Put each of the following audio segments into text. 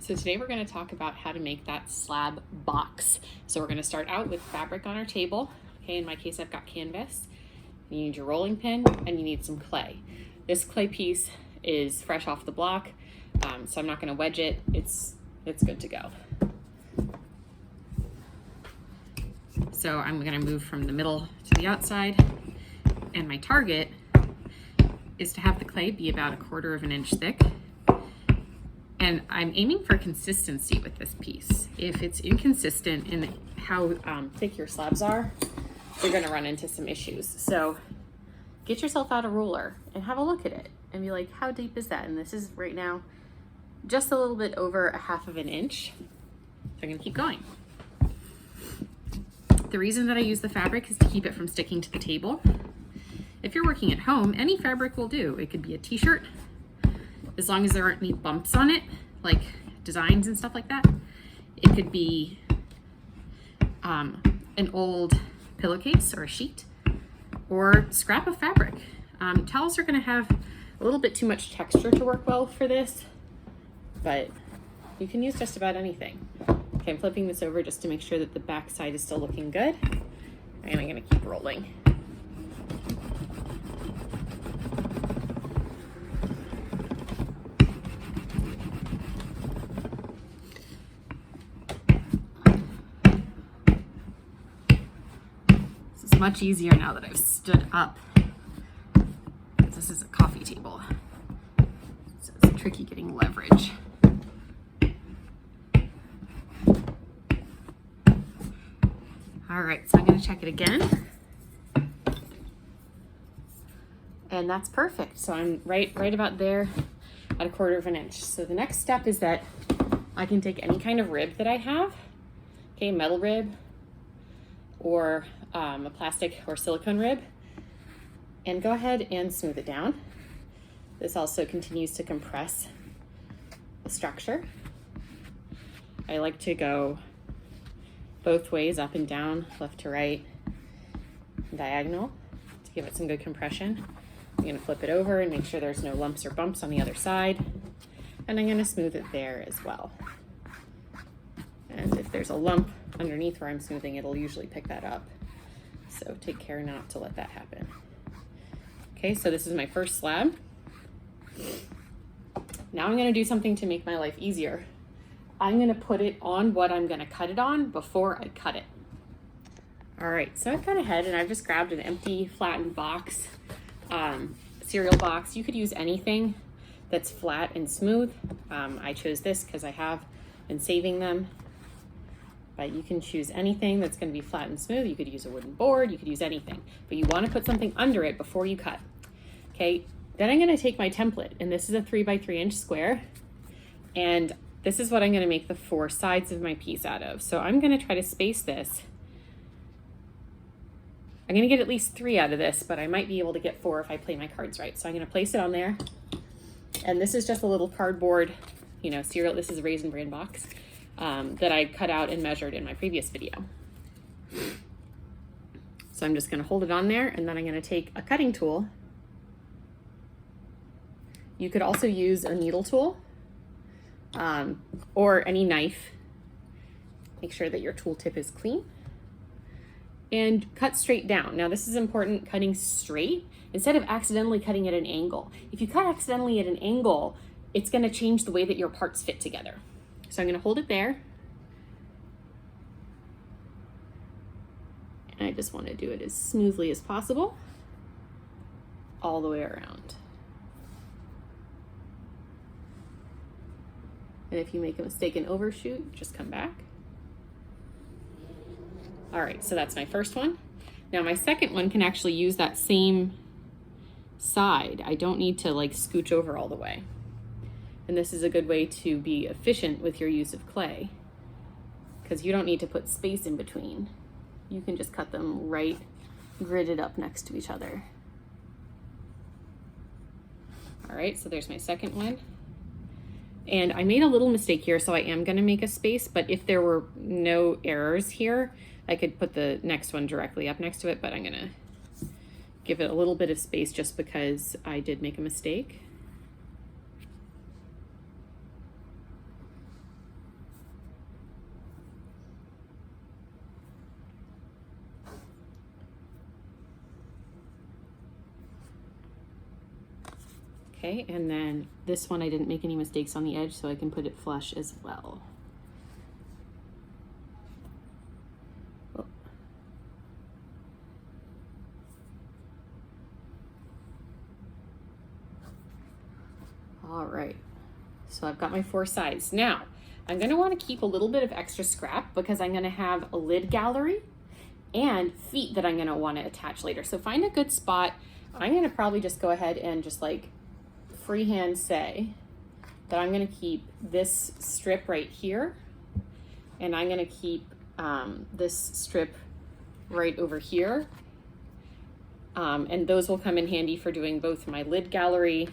So today we're going to talk about how to make that slab box. So we're going to start out with fabric on our table. Okay, in my case I've got canvas. You need your rolling pin and you need some clay. This clay piece is fresh off the block, so I'm not going to wedge it. It's good to go. So I'm going to move from the middle to the outside, and my target is to have the clay be about 1/4 of an inch thick. And I'm aiming for consistency with this piece. If it's inconsistent in how thick your slabs are, you're gonna run into some issues. So get yourself out a ruler and have a look at it and be like, how deep is that? And this is right now just a little bit over 1/2 of an inch. So I'm gonna keep going. The reason that I use the fabric is to keep it from sticking to the table. If you're working at home, any fabric will do. It could be a t-shirt, as long as there aren't any bumps on it, like designs and stuff like that. It could be an old pillowcase or a sheet or scrap of fabric. Towels are gonna have a little bit too much texture to work well for this, but you can use just about anything. Okay, I'm flipping this over just to make sure that the back side is still looking good. And I'm gonna keep rolling. Much easier now that I've stood up. This is a coffee table, so it's tricky getting leverage. All right, so I'm going to check it again, and that's perfect. So I'm right about there at 1/4 of an inch. So the next step is that I can take any kind of rib that I have, okay, metal rib, or a plastic or silicone rib, and go ahead and smooth it down. This also continues to compress the structure. I like to go both ways, up and down, left to right, diagonal, to give it some good compression. I'm gonna flip it over and make sure there's no lumps or bumps on the other side, and I'm gonna smooth it there as well. And if there's a lump underneath where I'm smoothing, it'll usually pick that up. So take care not to let that happen. Okay, so this is my first slab. Now I'm gonna do something to make my life easier. I'm gonna put it on what I'm gonna cut it on before I cut it. All right, so I've gone ahead and I've just grabbed an empty flattened box, cereal box. You could use anything that's flat and smooth. I chose this because I have been saving them. But you can choose anything that's going to be flat and smooth. You could use a wooden board, you could use anything, but you want to put something under it before you cut. Okay, then I'm going to take my template, and this is a 3x3 inch square, and this is what I'm going to make the 4 sides of my piece out of. So I'm going to try to space this. I'm going to get at least 3 out of this, but I might be able to get 4 if I play my cards right. So I'm going to place it on there, and this is just a little cardboard, cereal. This is a Raisin Bran box. That I cut out and measured in my previous video. So I'm just going to hold it on there, and then I'm going to take a cutting tool. You could also use a needle tool or any knife. Make sure that your tool tip is clean and cut straight down. Now this is important, cutting straight instead of accidentally cutting at an angle. If you cut accidentally at an angle, it's going to change the way that your parts fit together. So I'm going to hold it there, and I just want to do it as smoothly as possible all the way around. And if you make a mistake and overshoot, just come back. All right, so that's my first one. Now my second one can actually use that same side. I don't need to scooch over all the way. And this is a good way to be efficient with your use of clay, because you don't need to put space in between. You can just cut them right gridded up next to each other. All right, so there's my second one. And I made a little mistake here, so I am gonna make a space, but if there were no errors here, I could put the next one directly up next to it, but I'm gonna give it a little bit of space just because I did make a mistake. Okay, and then this one I didn't make any mistakes on the edge, so I can put it flush as well. Oh. All right, so I've got my 4 sides. Now, I'm gonna wanna keep a little bit of extra scrap because I'm gonna have a lid gallery and feet that I'm gonna wanna attach later. So find a good spot. I'm gonna probably just go ahead and just like freehand say that I'm gonna keep this strip right here, and I'm gonna keep this strip right over here. And those will come in handy for doing both my lid gallery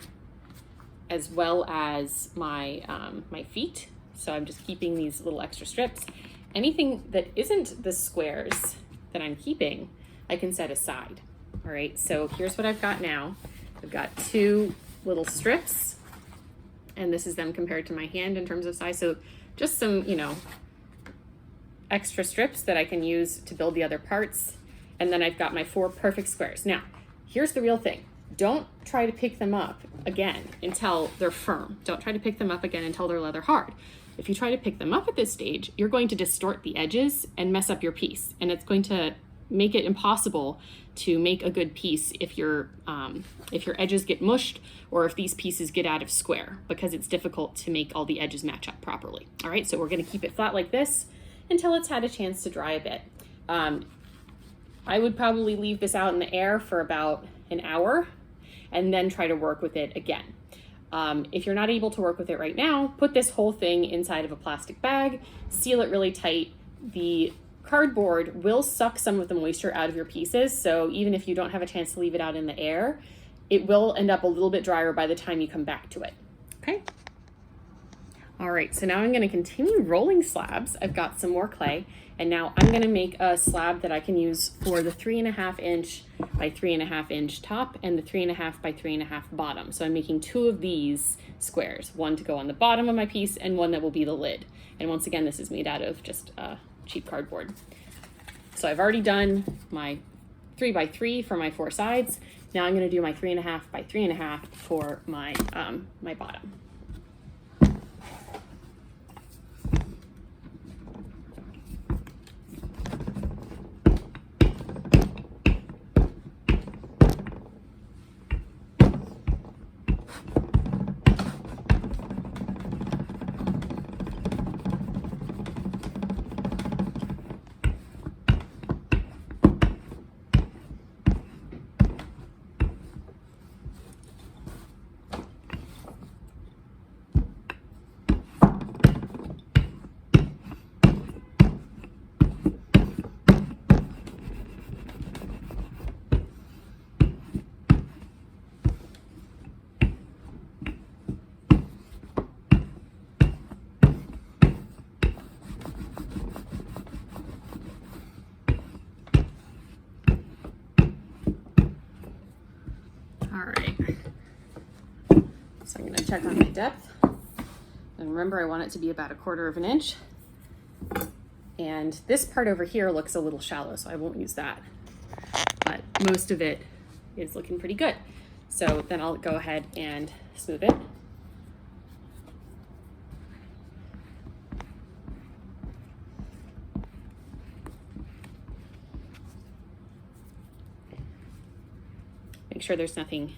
as well as my, my feet. So I'm just keeping these little extra strips. Anything that isn't the squares that I'm keeping, I can set aside. All right, so here's what I've got now. I've got 2 little strips, and this is them compared to my hand in terms of size. So just some, you know, extra strips that I can use to build the other parts. And then I've got my 4 perfect squares. Now, here's the real thing. Don't try to pick them up again until they're firm. Don't try to pick them up again until they're leather hard. If you try to pick them up at this stage, you're going to distort the edges and mess up your piece. And it's going to make it impossible to make a good piece if your edges get mushed or if these pieces get out of square, because it's difficult to make all the edges match up properly. All right, so we're gonna keep it flat like this until it's had a chance to dry a bit. I would probably leave this out in the air for about an hour and then try to work with it again. If you're not able to work with it right now, put this whole thing inside of a plastic bag, seal it really tight. The cardboard will suck some of the moisture out of your pieces, so even if you don't have a chance to leave it out in the air, it will end up a little bit drier by the time you come back to it, okay? All right, so now I'm gonna continue rolling slabs. I've got some more clay, and now I'm gonna make a slab that I can use for the 3.5 inch by 3.5 inch top and the 3.5 by 3.5 bottom. So I'm making 2 of these squares, one to go on the bottom of my piece and one that will be the lid. And once again, this is made out of just cheap cardboard. So I've already done my 3 by 3 for my 4 sides. Now I'm gonna do my 3.5 by 3.5 for my, my bottom. All right, so I'm gonna check on my depth. And remember, I want it to be about 1/4 inch. And this part over here looks a little shallow, so I won't use that. But most of it is looking pretty good. So then I'll go ahead and smooth it. Make sure there's nothing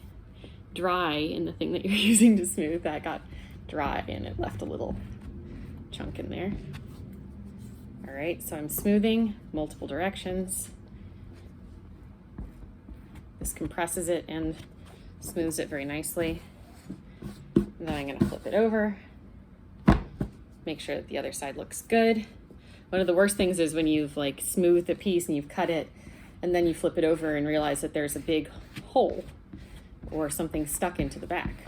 dry in the thing that you're using to smooth. That got dry and it left a little chunk in there. All right, so I'm smoothing multiple directions. This compresses it and smooths it very nicely. And then I'm gonna flip it over. Make sure that the other side looks good. One of the worst things is when you've like smoothed the piece and you've cut it, and then you flip it over and realize that there's a big hole or something stuck into the back.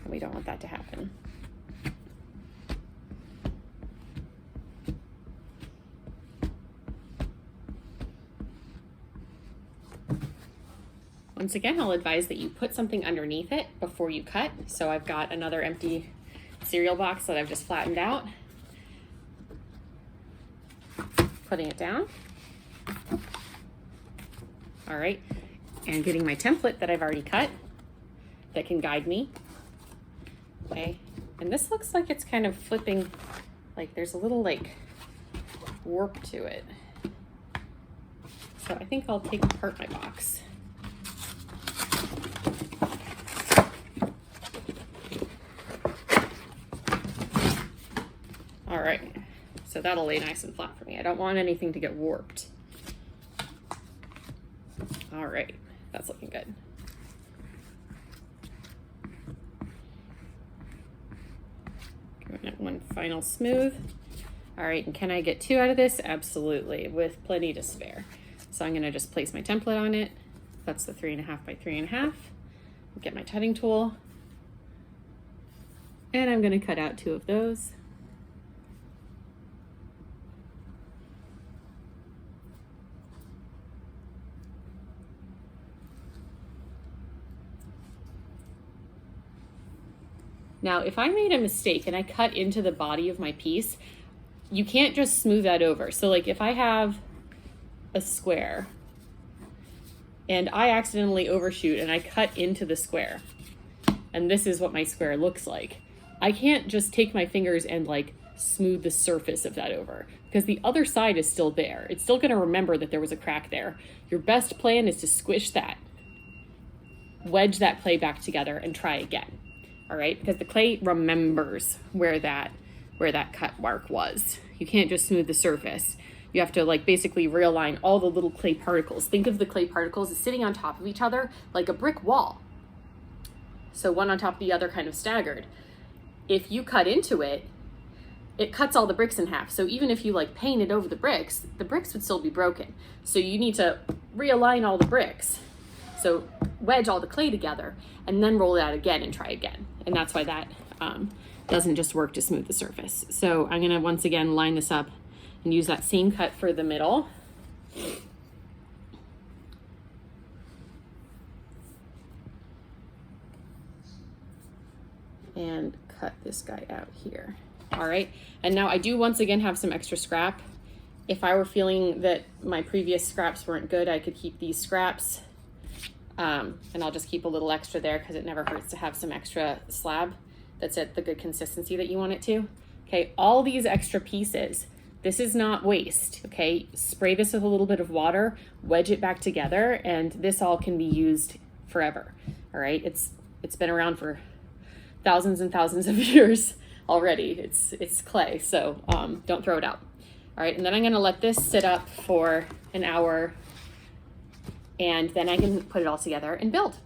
And we don't want that to happen. Once again, I'll advise that you put something underneath it before you cut. So I've got another empty cereal box that I've just flattened out. Putting it down. All right, and getting my template that I've already cut that can guide me. Okay, and this looks like it's kind of flipping, like there's a little like warp to it. So I think I'll take apart my box. All right, so that'll lay nice and flat for me. I don't want anything to get warped. All right, that's looking good. Giving it one final smooth. All right, and can I get 2 out of this? Absolutely, with plenty to spare. So I'm gonna just place my template on it. That's the 3.5 by 3.5. Get my cutting tool. And I'm gonna cut out 2 of those. Now, if I made a mistake and I cut into the body of my piece, you can't just smooth that over. So like if I have a square and I accidentally overshoot and I cut into the square, and this is what my square looks like, I can't just take my fingers and like smooth the surface of that over, because the other side is still there. It's still gonna remember that there was a crack there. Your best plan is to squish that, wedge that clay back together and try again. All right, because the clay remembers where that cut mark was. You can't just smooth the surface. You have to like basically realign all the little clay particles. Think of the clay particles as sitting on top of each other like a brick wall. So one on top of the other, kind of staggered. If you cut into it, it cuts all the bricks in half. So even if you like painted over the bricks would still be broken. So you need to realign all the bricks. So wedge all the clay together and then roll it out again and try again. And that's why that doesn't just work to smooth the surface. So I'm gonna once again line this up and use that same cut for the middle. And cut this guy out here. All right, and now I do once again have some extra scrap. If I were feeling that my previous scraps weren't good, I could keep these scraps. And I'll just keep a little extra there because it never hurts to have some extra slab that's at the good consistency that you want it to. Okay, all these extra pieces, this is not waste, okay? Spray this with a little bit of water, wedge it back together, and this all can be used forever, all right? It's been around for thousands and thousands of years already. It's clay, so don't throw it out. All right, and then I'm gonna let this sit up for an hour, and then I can put it all together and build.